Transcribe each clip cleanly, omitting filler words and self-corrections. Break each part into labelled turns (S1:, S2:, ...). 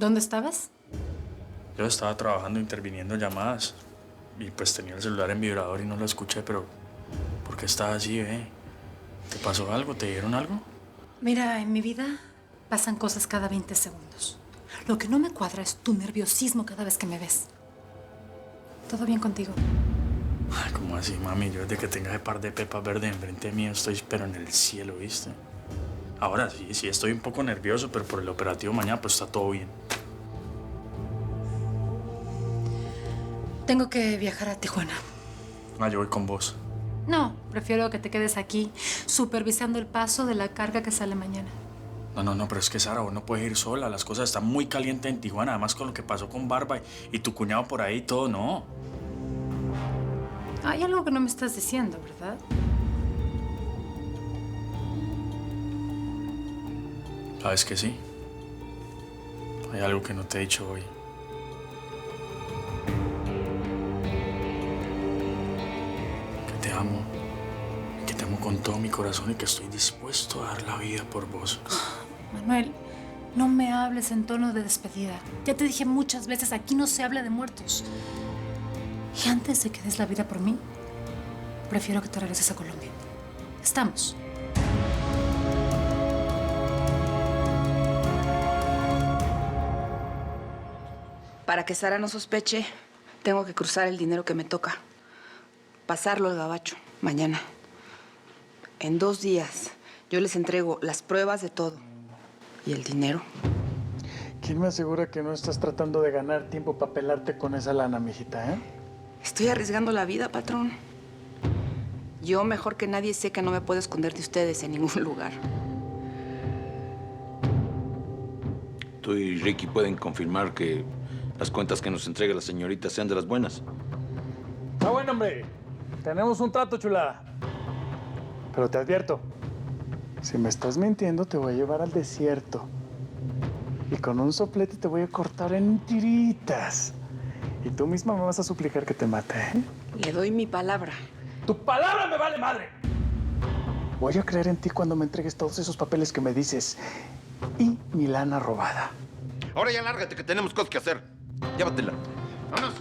S1: ¿Dónde estabas?
S2: Yo estaba trabajando, interviniendo en llamadas. Y pues tenía el celular en vibrador y no lo escuché, pero... ¿por qué estás así, ¿Te pasó algo? ¿Te dieron algo?
S1: Mira, en mi vida pasan cosas cada 20 segundos. Lo que no me cuadra es tu nerviosismo cada vez que me ves. ¿Todo bien contigo?
S2: Ay, ¿cómo así, mami? Yo desde que tenga ese par de pepas verdes enfrente mío estoy pero en el cielo, ¿viste? Ahora sí estoy un poco nervioso, pero por el operativo mañana pues está todo bien.
S1: Tengo que viajar a Tijuana.
S2: Ah, yo voy con vos.
S1: No, prefiero que te quedes aquí supervisando el paso de la carga que sale mañana.
S2: No, pero es que Sara, vos no puedes ir sola. Las cosas están muy calientes en Tijuana, además con lo que pasó con Barba y tu cuñado por ahí y todo, no.
S1: Hay algo que no me estás diciendo, ¿verdad?
S2: ¿Sabes que sí? Hay algo que no te he dicho hoy. Que te amo. Que te amo con todo mi corazón y que estoy dispuesto a dar la vida por vos.
S1: Manuel, no me hables en tono de despedida. Ya te dije muchas veces, aquí no se habla de muertos. Y antes de que des la vida por mí, prefiero que te regreses a Colombia. ¿Estamos?
S3: Para que Sara no sospeche, tengo que cruzar el dinero que me toca. Pasarlo al gabacho, mañana. En 2 días, yo les entrego las pruebas de todo. ¿Y el dinero?
S4: ¿Quién me asegura que no estás tratando de ganar tiempo para pelarte con esa lana, mijita,
S3: Estoy arriesgando la vida, patrón. Yo, mejor que nadie, sé que no me puedo esconder de ustedes en ningún lugar.
S5: Tú y Ricky pueden confirmar que las cuentas que nos entregue la señorita sean de las buenas.
S4: Está bueno, hombre. Tenemos un trato, chulada. Pero te advierto, si me estás mintiendo, te voy a llevar al desierto. Y con un soplete te voy a cortar en tiritas. Y tú misma me vas a suplicar que te mate,
S3: Le doy mi palabra.
S4: ¡Tu palabra me vale madre! Voy a creer en ti cuando me entregues todos esos papeles que me dices. Y mi lana robada.
S5: Ahora ya lárgate, que tenemos cosas que hacer. Llévatela. ¡Vámonos!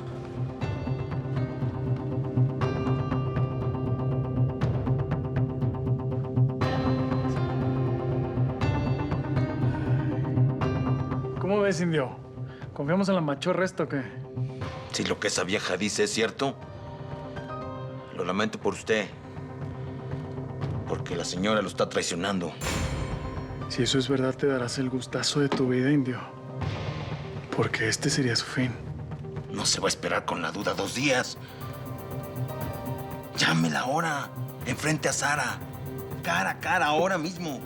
S4: ¿Cómo ves, indio? ¿Confiamos en la machorra esto o qué?
S5: Si lo que esa vieja dice es cierto, lo lamento por usted. Porque la señora lo está traicionando.
S4: Si eso es verdad, te darás el gustazo de tu vida, indio. Porque este sería su fin.
S5: No se va a esperar con la duda 2 días. Llámela ahora, enfrente a Sara. Cara a cara, ahora mismo.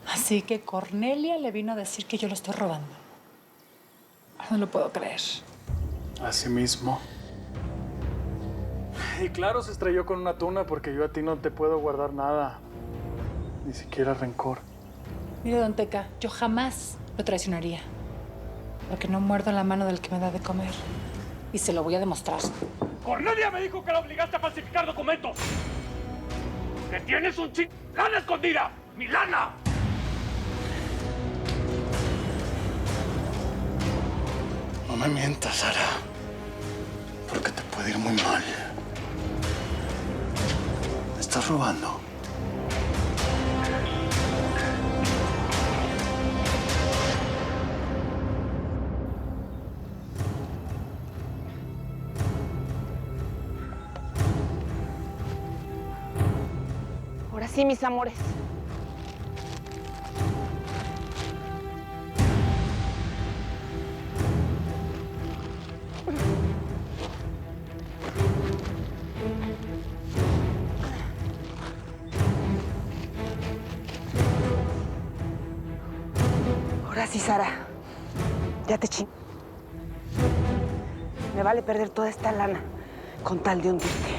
S1: Así que Cornelia le vino a decir que yo lo estoy robando. No lo puedo creer.
S4: Así mismo. Y claro, se estrelló con una tuna porque yo a ti no te puedo guardar nada. Ni siquiera rencor.
S1: Mire, don Teca, yo jamás lo traicionaría. Porque no muerdo la mano del que me da de comer. Y se lo voy a demostrar.
S6: Cornelia me dijo que la obligaste a falsificar documentos. ¡Que tienes un lana escondida! ¡Mi lana!
S4: No me mientas, Sara. Porque te puede ir muy mal. ¿Me estás robando?
S3: Ahora sí, mis amores. Ahora sí, Sara. Ya te ching. Me vale perder toda esta lana con tal de hundirte.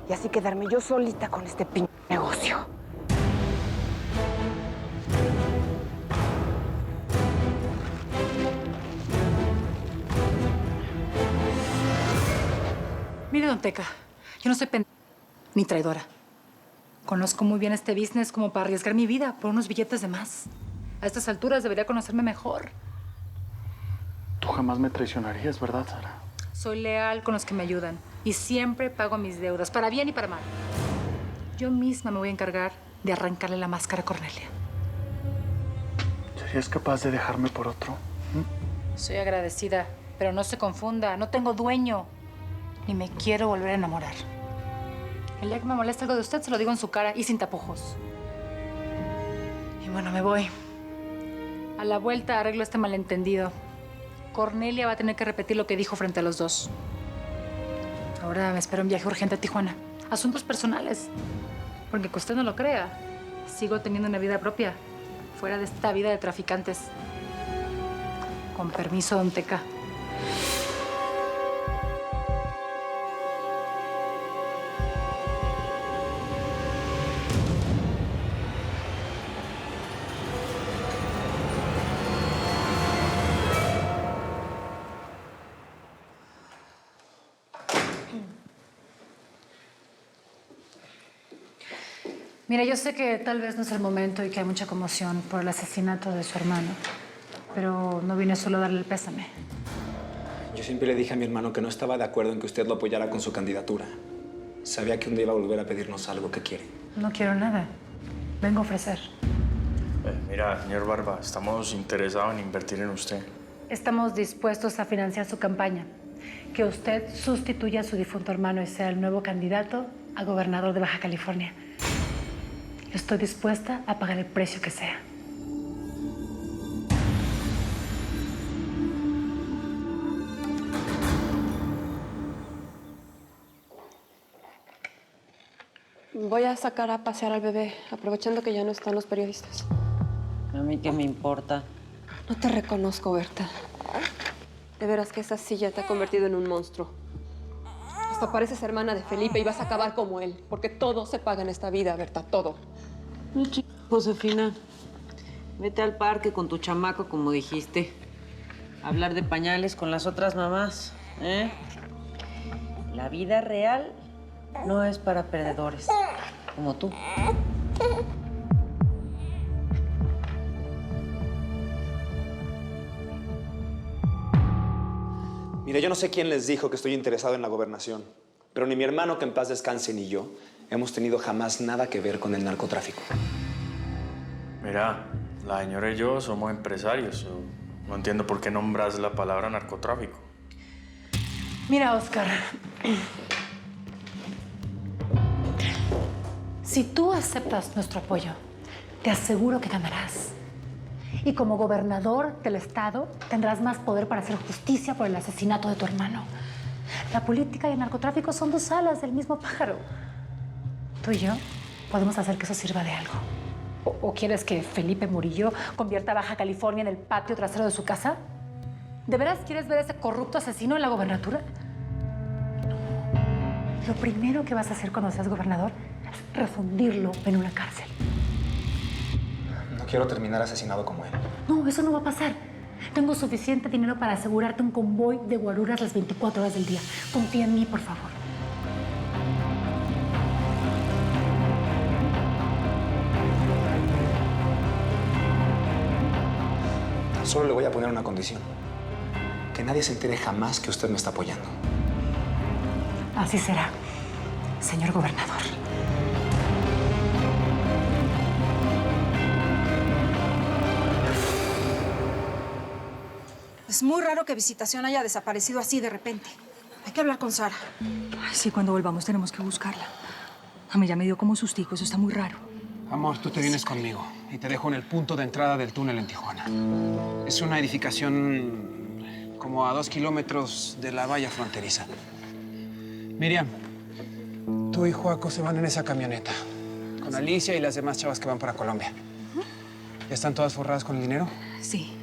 S3: Y así quedarme yo solita con este negocio.
S1: Mire, don Teca, yo no soy ni traidora. Conozco muy bien este business como para arriesgar mi vida por unos billetes de más. A estas alturas debería conocerme mejor.
S4: Tú jamás me traicionarías, ¿verdad, Sara?
S1: Soy leal con los que me ayudan y siempre pago mis deudas, para bien y para mal. Yo misma me voy a encargar de arrancarle la máscara a Cornelia.
S4: ¿Serías capaz de dejarme por otro?
S1: Soy agradecida, pero no se confunda. No tengo dueño. Ni me quiero volver a enamorar. El día que me moleste algo de usted, se lo digo en su cara y sin tapujos. Y bueno, me voy. A la vuelta arreglo este malentendido. Cornelia va a tener que repetir lo que dijo frente a los dos. Ahora me espera un viaje urgente a Tijuana. Asuntos personales. Porque que usted no lo crea, sigo teniendo una vida propia, fuera de esta vida de traficantes. Con permiso, don Teca. Mira, yo sé que tal vez no es el momento y que hay mucha conmoción por el asesinato de su hermano, pero no vine solo a darle el pésame.
S7: Yo siempre le dije a mi hermano que no estaba de acuerdo en que usted lo apoyara con su candidatura. Sabía que un día iba a volver a pedirnos algo que quiere.
S1: No quiero nada. Vengo a ofrecer.
S2: Mira, señor Barba, estamos interesados en invertir en usted.
S1: Estamos dispuestos a financiar su campaña. Que usted sustituya a su difunto hermano y sea el nuevo candidato a gobernador de Baja California. Estoy dispuesta a pagar el precio que sea.
S8: Voy a sacar a pasear al bebé, aprovechando que ya no están los periodistas.
S9: ¿A mí qué me importa?
S8: No te reconozco, Berta. De veras que esa silla te ha convertido en un monstruo. Hasta pareces hermana de Felipe y vas a acabar como él, porque todo se paga en esta vida, Berta, todo.
S9: Josefina, vete al parque con tu chamaco, como dijiste. Hablar de pañales con las otras mamás, ¿eh? La vida real no es para perdedores, como tú.
S7: Mire, yo no sé quién les dijo que estoy interesado en la gobernación, pero ni mi hermano, que en paz descanse, ni yo hemos tenido jamás nada que ver con el narcotráfico.
S2: Mira, la señora y yo somos empresarios. No entiendo por qué nombras la palabra narcotráfico.
S1: Mira, Oscar. Si tú aceptas nuestro apoyo, te aseguro que ganarás. Y como gobernador del estado, tendrás más poder para hacer justicia por el asesinato de tu hermano. La política y el narcotráfico son dos alas del mismo pájaro. Tú y yo podemos hacer que eso sirva de algo. ¿O quieres que Felipe Murillo convierta a Baja California en el patio trasero de su casa? ¿De veras quieres ver a ese corrupto asesino en la gobernatura? Lo primero que vas a hacer cuando seas gobernador es refundirlo en una cárcel.
S7: No quiero terminar asesinado como él.
S1: No, eso no va a pasar. Tengo suficiente dinero para asegurarte un convoy de guaruras las 24 horas del día. Confía en mí, por favor.
S7: Solo le voy a poner una condición. Que nadie se entere jamás que usted me está apoyando.
S1: Así será, señor gobernador.
S10: Es muy raro que Visitación haya desaparecido así de repente. Hay que hablar con Sara.
S11: Ay, sí, cuando volvamos tenemos que buscarla. A mí ya me dio como sustico, eso está muy raro.
S12: Amor, tú te vienes conmigo y te dejo en el punto de entrada del túnel en Tijuana. Es una edificación como a 2 kilómetros de la valla fronteriza. Miriam, tú y Joaco se van en esa camioneta con Alicia y las demás chavas que van para Colombia. ¿Ya están todas forradas con el dinero?
S11: Sí,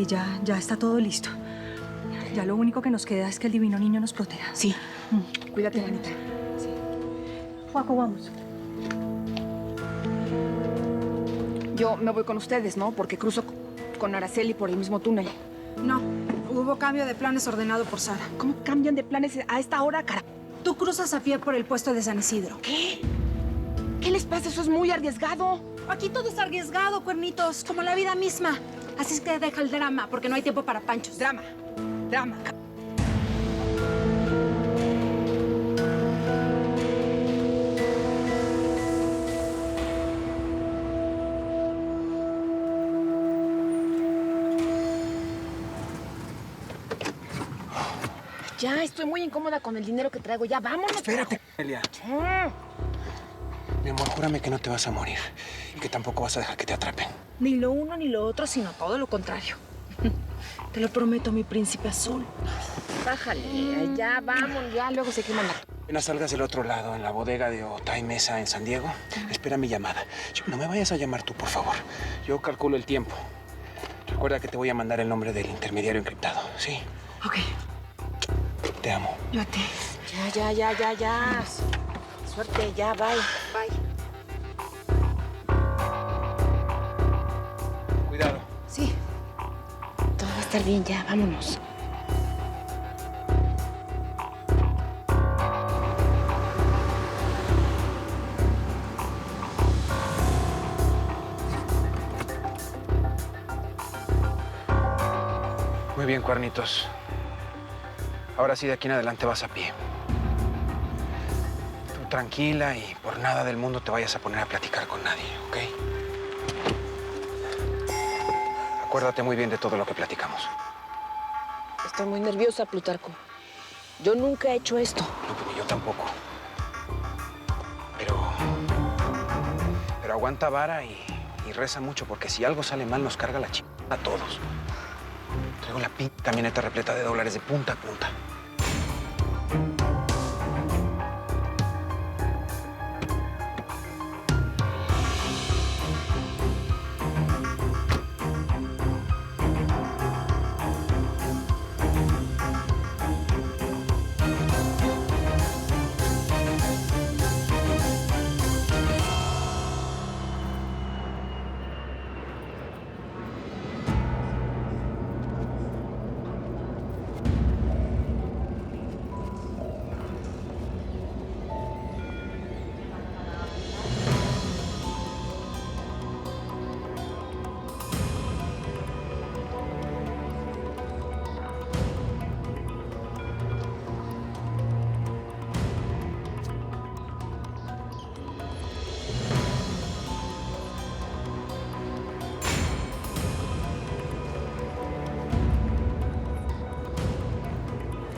S11: ya está todo listo. Ya lo único que nos queda es que el divino niño nos proteja.
S10: Sí. Cuídate, Anita.
S11: Sí. Joaco, vamos.
S3: Yo me voy con ustedes, ¿no? Porque cruzo con Araceli por el mismo túnel.
S10: No, hubo cambio de planes ordenado por Sara.
S3: ¿Cómo cambian de planes a esta hora, cara?
S10: Tú cruzas a pie por el puesto de San Isidro.
S3: ¿Qué? ¿Qué les pasa? Eso es muy arriesgado.
S10: Aquí todo es arriesgado, cuernitos, como la vida misma. Así es que deja el drama, porque no hay tiempo para panchos.
S3: Drama. Drama. Ya, estoy muy incómoda con el dinero que traigo. Ya, vámonos.
S12: Espérate, Elia. Mi amor, júrame que no te vas a morir y que tampoco vas a dejar que te atrapen.
S10: Ni lo uno ni lo otro, sino todo lo contrario. Te lo prometo, mi príncipe azul.
S3: Bájale, ya, vamos, ya, luego se queman la...
S12: Apenas salgas del otro lado, en la bodega de Otay Mesa en San Diego, espera mi llamada. No me vayas a llamar tú, por favor. Yo calculo el tiempo. Recuerda que te voy a mandar el nombre del intermediario encriptado, ¿sí?
S10: Ok.
S12: Te amo.
S10: Yo a ti.
S3: Ya. Suerte, ya, bye. Bye.
S12: Cuidado.
S3: Sí. Todo va a estar bien, ya, vámonos.
S12: Muy bien, cuernitos. Ahora sí, de aquí en adelante vas a pie. Tú tranquila y por nada del mundo te vayas a poner a platicar con nadie, ¿ok? Acuérdate muy bien de todo lo que platicamos.
S3: Estoy muy nerviosa, Plutarco. Yo nunca he hecho esto.
S12: No, ni yo tampoco. Pero aguanta vara y reza mucho, porque si algo sale mal nos carga la chingada a todos. Traigo la camioneta repleta de dólares de punta a punta.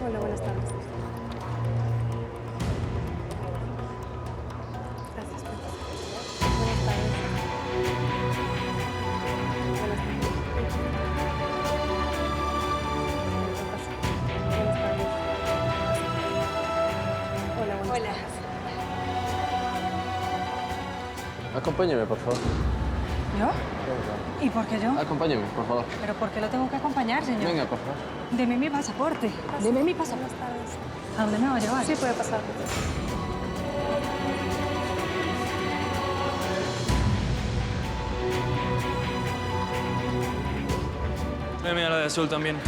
S8: Hola, buenas tardes. Gracias. Buenas tardes. Buenas tardes. Hola, buenas tardes.
S13: Acompáñeme, por favor.
S11: ¿Yo? ¿Y por qué yo?
S13: Acompáñeme, por favor.
S11: ¿Pero por qué lo tengo que acompañar, señor?
S13: Venga, por favor.
S11: Deme mi pasaporte.
S10: Deme mi pasaporte.
S11: ¿A dónde me va a llevar?
S8: Sí, puede pasar.
S2: Tráeme a la de azul también.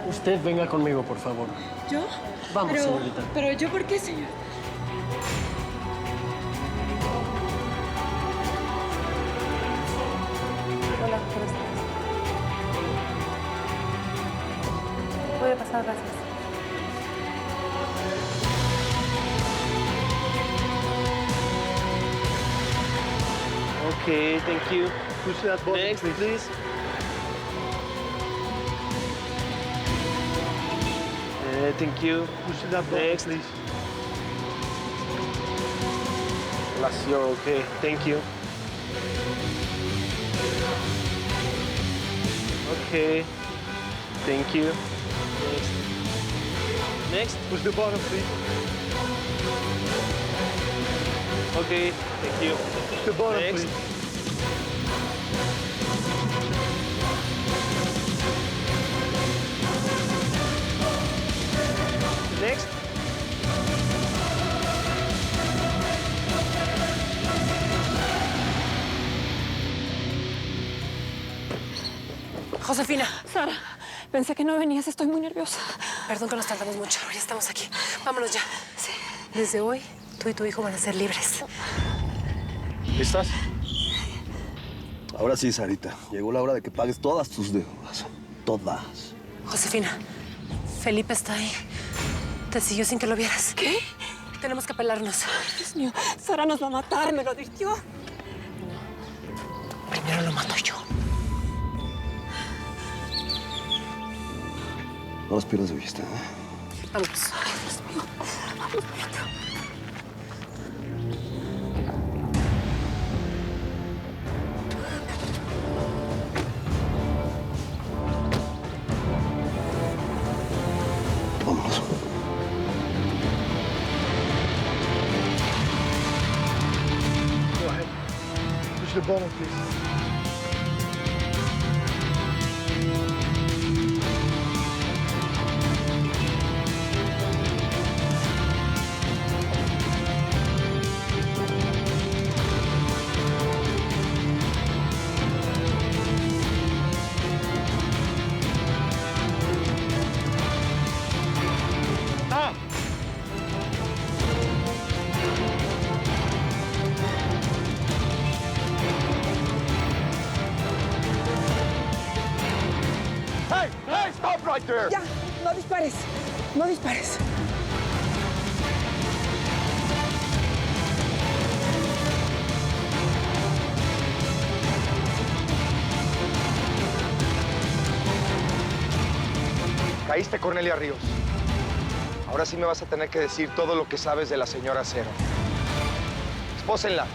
S13: Usted venga conmigo, por favor.
S10: ¿Yo?
S13: Vamos, señorita.
S10: ¿Pero yo por qué, señor?
S8: Hola, buenas tardes. Puede pasar, gracias.
S13: Okay, thank you.
S4: Push that button,
S13: Next, please. Thank you.
S4: Push that button,
S13: Next.
S4: please.
S13: Yes, you're okay. Thank you. Okay. Thank you. Next. Next.
S4: Push the button, please.
S13: Okay. Thank you.
S4: Push the button,
S13: Next.
S4: please.
S13: Next.
S1: Josefina.
S8: Sara, pensé que no venías. Estoy muy nerviosa.
S1: Perdón que nos tardamos mucho. Ya estamos aquí. Vámonos ya. Sí. Desde hoy, tú y tu hijo van a ser libres.
S14: ¿Listas? Ahora sí, Sarita. Llegó la hora de que pagues todas tus deudas. Todas.
S1: Josefina, Felipe está ahí. Te siguió sin que lo vieras.
S8: ¿Qué?
S1: Tenemos que pelarnos.
S8: Dios mío, Sara nos va a matar. Me lo advirtió.
S1: No. Primero lo mato yo.
S14: No las pierdas de vista, ¿eh?
S1: Vámonos.
S8: Ay, Dios mío. Vamos,
S14: Vámonos.
S4: Go ahead. Push the button, please.
S6: Hey, stop right there!
S3: Ya, no dispares. No dispares.
S15: Caíste, Cornelia Ríos. Ahora sí me vas a tener que decir todo lo que sabes de la señora Cero. Espósenla.